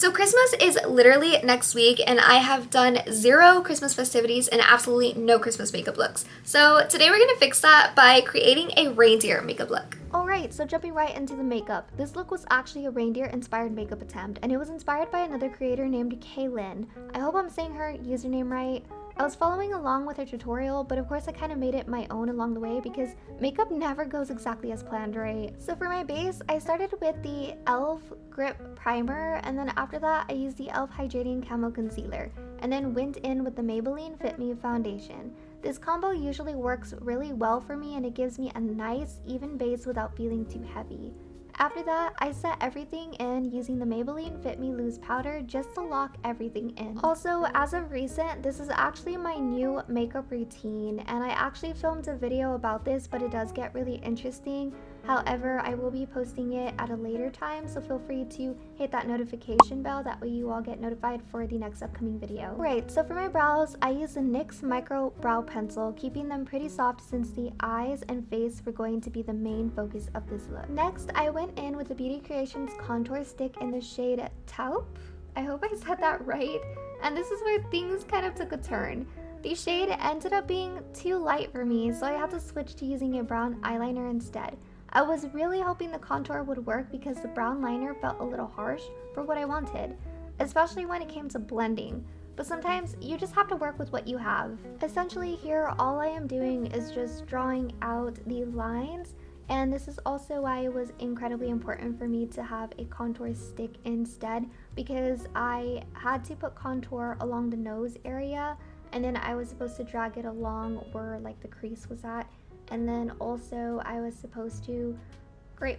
So Christmas is literally next week, and I have done zero Christmas festivities and absolutely no Christmas makeup looks. So today we're gonna fix that by creating a reindeer makeup look. Alright, so jumping right into the makeup. This look was actually a reindeer-inspired makeup attempt, and it was inspired by another creator named Kaylin. I hope I'm saying her username right. I was following along with her tutorial, but of course I kind of made it my own along the way because makeup never goes exactly as planned, right? So for my base, I started with the e.l.f. Grip Primer, and then after that I used the e.l.f. Hydrating Camo Concealer, and then went in with the Maybelline Fit Me Foundation. This combo usually works really well for me and it gives me a nice, even base without feeling too heavy. After that, I set everything in using the Maybelline Fit Me Loose Powder just to lock everything in. Also, as of recent, this is actually my new makeup routine, and I actually filmed a video about this, but it does get really interesting. However, I will be posting it at a later time, so feel free to hit that notification bell, that way you all get notified for the next upcoming video. Right, so for my brows, I use the NYX Micro Brow Pencil, keeping them pretty soft since the eyes and face were going to be the main focus of this look. Next, I went in with the Beauty Creations Contour Stick in the shade Taupe. I hope I said that right. And this is where things kind of took a turn. The shade ended up being too light for me, so I had to switch to using a brown eyeliner instead. I was really hoping the contour would work because the brown liner felt a little harsh for what I wanted, especially when it came to blending. But sometimes you just have to work with what you have. Essentially here, all I am doing is just drawing out the lines, and this is also why it was incredibly important for me to have a contour stick instead, because I had to put contour along the nose area, and then I was supposed to drag it along where like the crease was at. And then also I was supposed to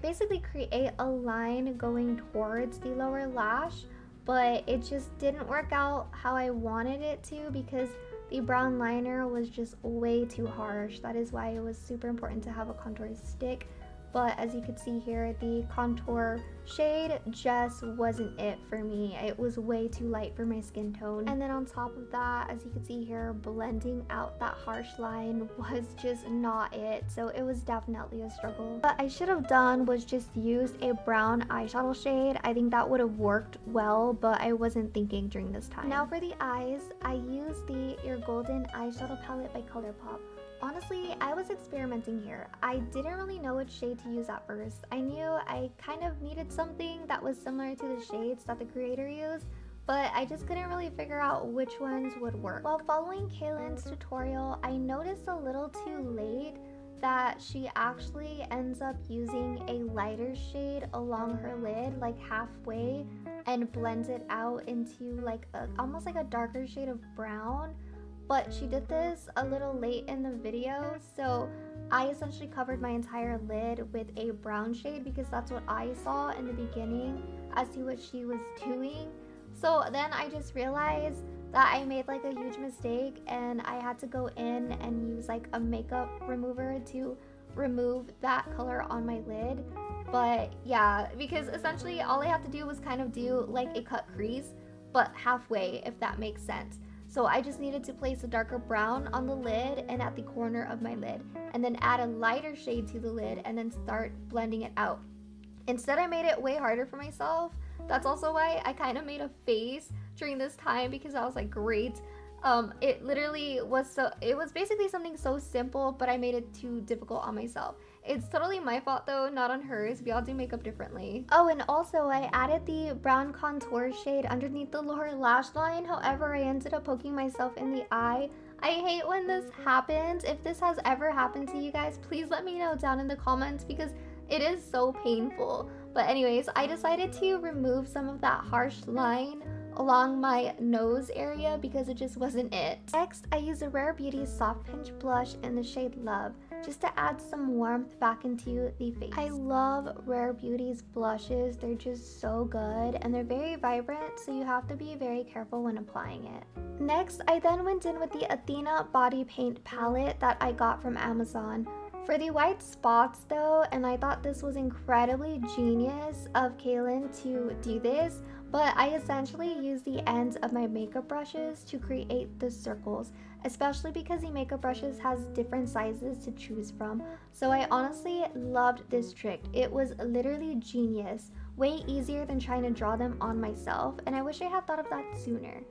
basically create a line going towards the lower lash, but it just didn't work out how I wanted it to because the brown liner was just way too harsh. That is why it was super important to have a contour stick. But as you can see here, the contour shade just wasn't it for me. It was way too light for my skin tone. And then on top of that, as you can see here, blending out that harsh line was just not it. So it was definitely a struggle. What I should have done was just used a brown eyeshadow shade. I think that would have worked well, but I wasn't thinking during this time. Now for the eyes, I used the Your Golden eyeshadow palette by ColourPop. Honestly, I was experimenting here. I didn't really know which shade to use at first. I knew I kind of needed something that was similar to the shades that the creator used, but I just couldn't really figure out which ones would work. While following Kaylin's tutorial, I noticed a little too late that she actually ends up using a lighter shade along her lid, like halfway, and blends it out into like almost like a darker shade of brown. But she did this a little late in the video, so I essentially covered my entire lid with a brown shade because that's what I saw in the beginning as to what she was doing. So then I just realized that I made like a huge mistake, and I had to go in and use like a makeup remover to remove that color on my lid. But yeah, because essentially all I had to do was kind of do like a cut crease, but halfway, if that makes sense. So I just needed to place a darker brown on the lid and at the corner of my lid, and then add a lighter shade to the lid and then start blending it out. Instead, I made it way harder for myself. That's also why I kind of made a face during this time, because I was like, great. It literally was it was basically something so simple, but I made it too difficult on myself. It's totally my fault though, not on hers. We all do makeup differently. Oh, and also I added the brown contour shade underneath the lower lash line. However, I ended up poking myself in the eye. I hate when this happens. If this has ever happened to you guys, please let me know down in the comments because it is so painful. But anyways, I decided to remove some of that harsh line along my nose area because it just wasn't it. Next, I use a Rare Beauty Soft Pinch Blush in the shade Love just to add some warmth back into the face. I love Rare Beauty's blushes. They're just so good and they're very vibrant, so you have to be very careful when applying it. Next, I then went in with the Athena Body Paint palette that I got from Amazon. For the white spots though, and I thought this was incredibly genius of Kaylin to do this, but I essentially used the ends of my makeup brushes to create the circles, especially because the makeup brushes has different sizes to choose from. So I honestly loved this trick. It was literally genius. way easier than trying to draw them on myself, and I wish I had thought of that sooner.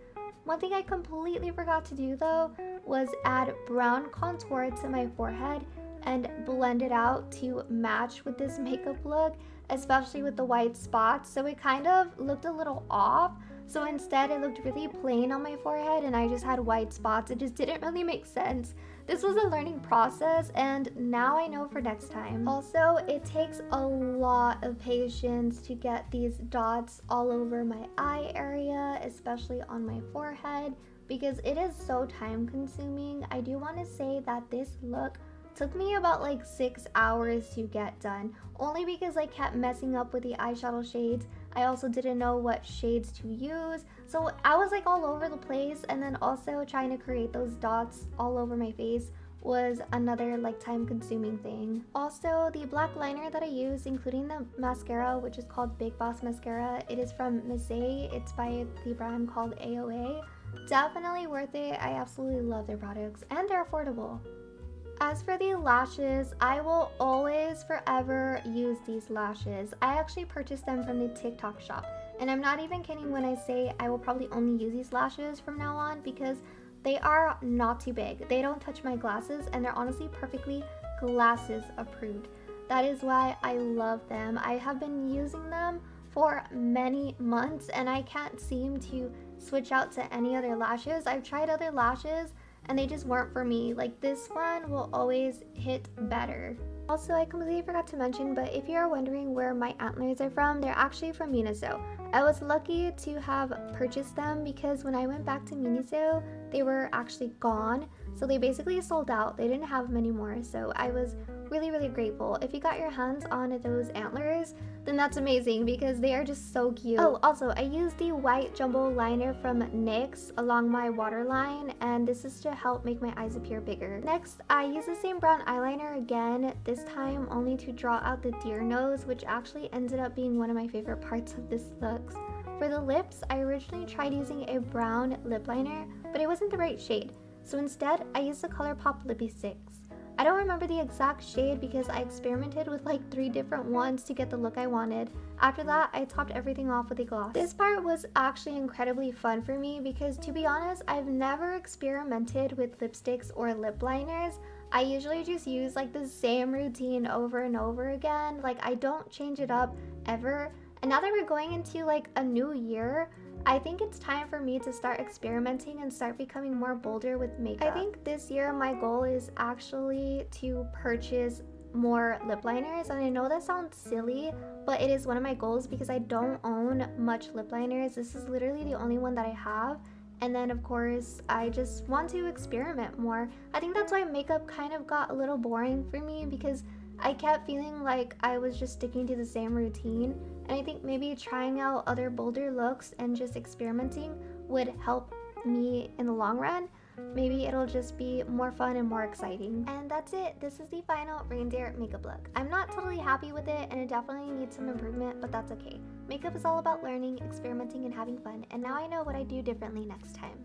One thing I completely forgot to do though was add brown contour to my forehead and blend it out to match with this makeup look, especially with the white spots, so it kind of looked a little off. So instead it looked really plain on my forehead and I just had white spots. It just didn't really make sense. This was a learning process and now I know for next time. Also, it takes a lot of patience to get these dots all over my eye area, especially on my forehead, because it is so time consuming. I do want to say that this look took me about like 6 hours to get done, only because I kept messing up with the eyeshadow shades. I also didn't know what shades to use, so I was like all over the place, and then also trying to create those dots all over my face was another like time consuming thing. Also, the black liner that I used, including the mascara, which is called Big Boss Mascara, it is from Miss A. It's by the brand called AOA. Definitely worth it. I absolutely love their products and they're affordable. As for the lashes, I will always forever use these lashes. I actually purchased them from the TikTok shop, and I'm not even kidding when I say I will probably only use these lashes from now on because they are not too big. They don't touch my glasses and they're honestly perfectly glasses approved. That is why I love them. I have been using them for many months and I can't seem to switch out to any other lashes. I've tried other lashes and they just weren't for me. Like, this one will always hit better. Also, I completely forgot to mention, but if you are wondering where my antlers are from, they're actually from Miniso. I was lucky to have purchased them because when I went back to Miniso, they were actually gone. So they basically sold out. They didn't have them anymore. So I was really grateful. If you got your hands on those antlers, then that's amazing because they are just so cute. Oh, also, I used the white jumbo liner from NYX along my waterline, and this is to help make my eyes appear bigger. Next, I used the same brown eyeliner again, this time only to draw out the deer nose, which actually ended up being one of my favorite parts of this look. For the lips, I originally tried using a brown lip liner, but it wasn't the right shade. So instead, I used the ColourPop Lippy Sticks. I don't remember the exact shade because I experimented with like 3 different ones to get the look I wanted. After that, I topped everything off with a gloss. This part was actually incredibly fun for me because, to be honest, I've never experimented with lipsticks or lip liners. I usually just use like the same routine over and over again. Like, I don't change it up ever. And now that we're going into like a new year, I think it's time for me to start experimenting and start becoming more bolder with makeup. I think this year my goal is actually to purchase more lip liners, and I know that sounds silly, but it is one of my goals because I don't own much lip liners. This is literally the only one that I have. And then of course, I just want to experiment more. I think that's why makeup kind of got a little boring for me because I kept feeling like I was just sticking to the same routine. And I think maybe trying out other bolder looks and just experimenting would help me in the long run. Maybe it'll just be more fun and more exciting. And that's it. This is the final reindeer makeup look. I'm not totally happy with it and it definitely needs some improvement, but that's okay. Makeup is all about learning, experimenting, and having fun. And now I know what I do differently next time.